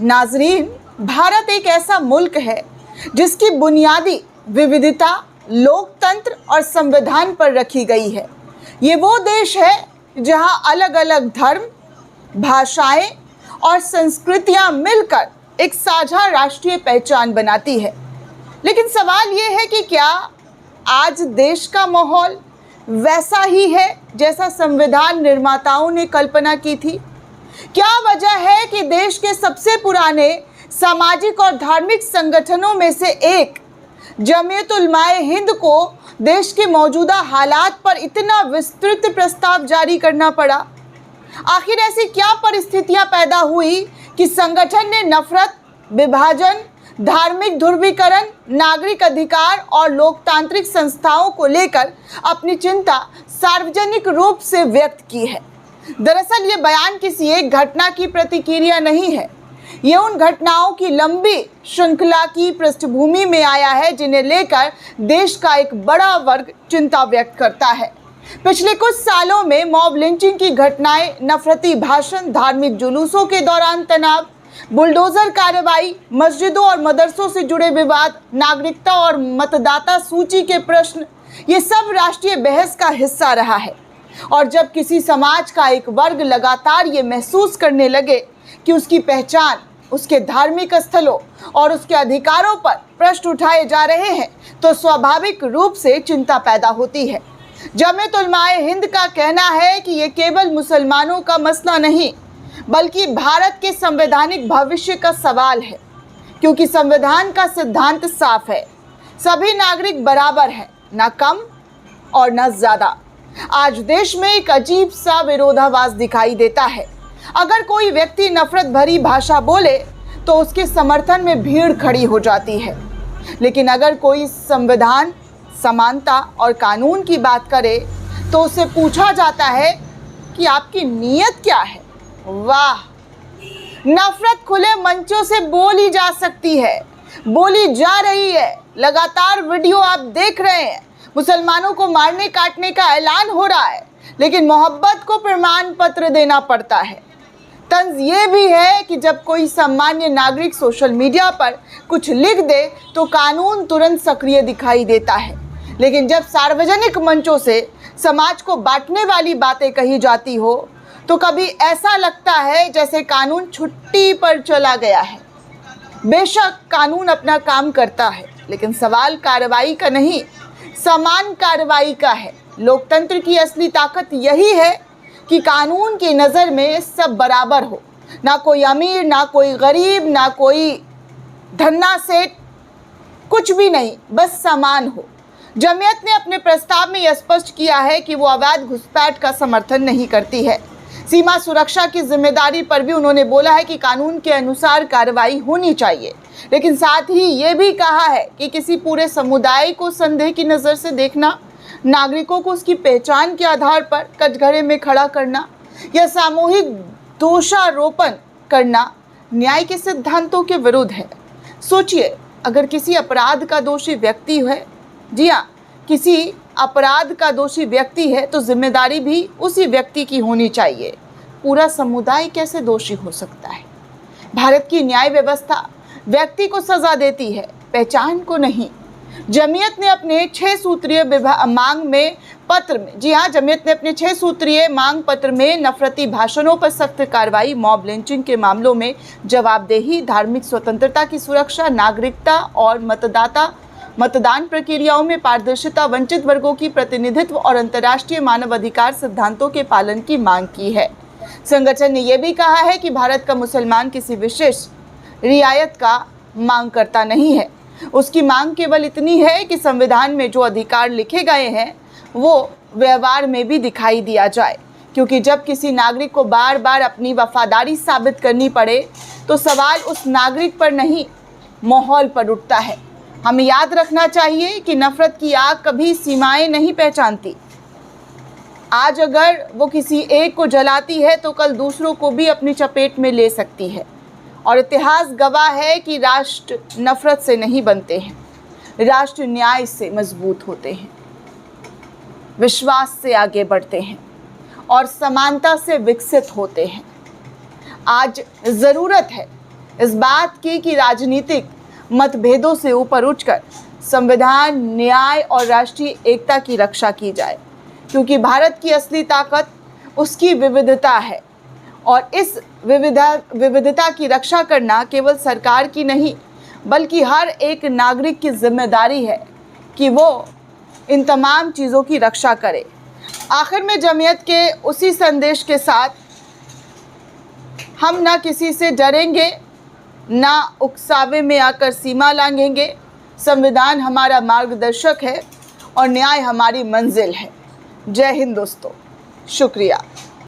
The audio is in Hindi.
नाजरीन, भारत एक ऐसा मुल्क है जिसकी बुनियादी विविधता लोकतंत्र और संविधान पर रखी गई है। ये वो देश है जहां अलग अलग धर्म, भाषाएं और संस्कृतियां मिलकर एक साझा राष्ट्रीय पहचान बनाती है। लेकिन सवाल ये है कि क्या आज देश का माहौल वैसा ही है जैसा संविधान निर्माताओं ने कल्पना की थी? क्या वजह है कि देश के सबसे पुराने सामाजिक और धार्मिक संगठनों में से एक जमीयत उलमाए हिंद को देश के मौजूदा हालात पर इतना विस्तृत प्रस्ताव जारी करना पड़ा? आखिर ऐसी क्या परिस्थितियां पैदा हुई कि संगठन ने नफरत, विभाजन, धार्मिक ध्रुवीकरण, नागरिक अधिकार और लोकतांत्रिक संस्थाओं को लेकर अपनी चिंता सार्वजनिक रूप से व्यक्त की है? दरअसल ये बयान किसी एक घटना की प्रतिक्रिया नहीं है। ये उन घटनाओं की लंबी श्रृंखला की पृष्ठभूमि में आया है जिन्हें लेकर देश का एक बड़ा वर्ग चिंता व्यक्त करता है। पिछले कुछ सालों में मॉब लिंचिंग की घटनाएं, नफरती भाषण, धार्मिक जुलूसों के दौरान तनाव, बुलडोजर कार्रवाई, मस्जिदों और मदरसों से जुड़े विवाद, नागरिकता और मतदाता सूची के प्रश्न, ये सब राष्ट्रीय बहस का हिस्सा रहा है। और जब किसी समाज का एक वर्ग लगातार ये महसूस करने लगे कि उसकी पहचान, उसके धार्मिक स्थलों और उसके अधिकारों पर प्रश्न उठाए जा रहे हैं, तो स्वाभाविक रूप से चिंता पैदा होती है। जमीयत उलमाए हिंद का कहना है कि ये केवल मुसलमानों का मसला नहीं, बल्कि भारत के संवैधानिक भविष्य का सवाल है। क्योंकि संविधान का सिद्धांत साफ है, सभी नागरिक बराबर हैं, न कम और न ज़्यादा। आज देश में एक अजीब सा विरोधाभास दिखाई देता है। अगर कोई व्यक्ति नफरत भरी भाषा बोले तो उसके समर्थन में भीड़ खड़ी हो जाती है, लेकिन अगर कोई संविधान, समानता और कानून की बात करे तो उससे पूछा जाता है कि आपकी नीयत क्या है। वाह! नफरत खुले मंचों से बोली जा सकती है, बोली जा रही है। लगातार वीडियो आप देख रहे हैं, मुसलमानों को मारने काटने का ऐलान हो रहा है, लेकिन मोहब्बत को प्रमाण पत्र देना पड़ता है। तंज ये भी है कि जब कोई सामान्य नागरिक सोशल मीडिया पर कुछ लिख दे तो कानून तुरंत सक्रिय दिखाई देता है, लेकिन जब सार्वजनिक मंचों से समाज को बांटने वाली बातें कही जाती हो तो कभी ऐसा लगता है जैसे कानून छुट्टी पर चला गया है। बेशक कानून अपना काम करता है, लेकिन सवाल कार्रवाई का नहीं, समान कार्रवाई का है। लोकतंत्र की असली ताकत यही है कि कानून की नज़र में सब बराबर हो, ना कोई अमीर, ना कोई गरीब, ना कोई धन्ना सेठ, कुछ भी नहीं, बस समान हो। जमीयत ने अपने प्रस्ताव में यह स्पष्ट किया है कि वो अवैध घुसपैठ का समर्थन नहीं करती है। सीमा सुरक्षा की जिम्मेदारी पर भी उन्होंने बोला है कि कानून के अनुसार कार्रवाई होनी चाहिए, लेकिन साथ ही ये भी कहा है कि किसी पूरे समुदाय को संदेह की नज़र से देखना, नागरिकों को उसकी पहचान के आधार पर कटघरे में खड़ा करना या सामूहिक दोषारोपण करना न्याय के सिद्धांतों के विरुद्ध है। सोचिए, अगर किसी अपराध का दोषी व्यक्ति है, जी हाँ, किसी अपराध का दोषी व्यक्ति है, तो जिम्मेदारी भी उसी व्यक्ति की होनी चाहिए। पूरा समुदाय कैसे दोषी हो सकता है? भारत की न्याय व्यवस्था व्यक्ति को सजा देती है, पहचान को नहीं। जमीयत ने अपने 6 सूत्रीय मांग में पत्र में, जी हाँ, जमीयत ने अपने 6 सूत्रीय मांग पत्र में नफरती भाषणों पर सख्त कार्रवाई, मॉब लिंचिंग के मामलों में जवाबदेही, धार्मिक स्वतंत्रता की सुरक्षा, नागरिकता और मतदान प्रक्रियाओं में पारदर्शिता, वंचित वर्गों की प्रतिनिधित्व और अंतर्राष्ट्रीय मानव अधिकार सिद्धांतों के पालन की मांग की है। संगठन ने यह भी कहा है कि भारत का मुसलमान किसी विशेष रियायत का मांग करता नहीं है। उसकी मांग केवल इतनी है कि संविधान में जो अधिकार लिखे गए हैं वो व्यवहार में भी दिखाई दिया जाए, क्योंकि जब किसी नागरिक को बार बार अपनी वफादारी साबित करनी पड़े तो सवाल उस नागरिक पर नहीं, माहौल पर उठता है। हमें याद रखना चाहिए कि नफरत की आग कभी सीमाएं नहीं पहचानती। आज अगर वो किसी एक को जलाती है तो कल दूसरों को भी अपनी चपेट में ले सकती है। और इतिहास गवाह है कि राष्ट्र नफरत से नहीं बनते हैं, राष्ट्र न्याय से मजबूत होते हैं, विश्वास से आगे बढ़ते हैं और समानता से विकसित होते हैं। आज ज़रूरत है इस बात की कि राजनीतिक मतभेदों से ऊपर उठकर संविधान, न्याय और राष्ट्रीय एकता की रक्षा की जाए, क्योंकि भारत की असली ताकत उसकी विविधता है और इस विविधता की रक्षा करना केवल सरकार की नहीं बल्कि हर एक नागरिक की जिम्मेदारी है कि वो इन तमाम चीज़ों की रक्षा करे। आखिर में जमीयत के उसी संदेश के साथ हम ना किसी से डरेंगे, ना उकसावे में आकर सीमा लांघेंगे। संविधान हमारा मार्गदर्शक है और न्याय हमारी मंजिल है। जय हिंद दोस्तों, शुक्रिया।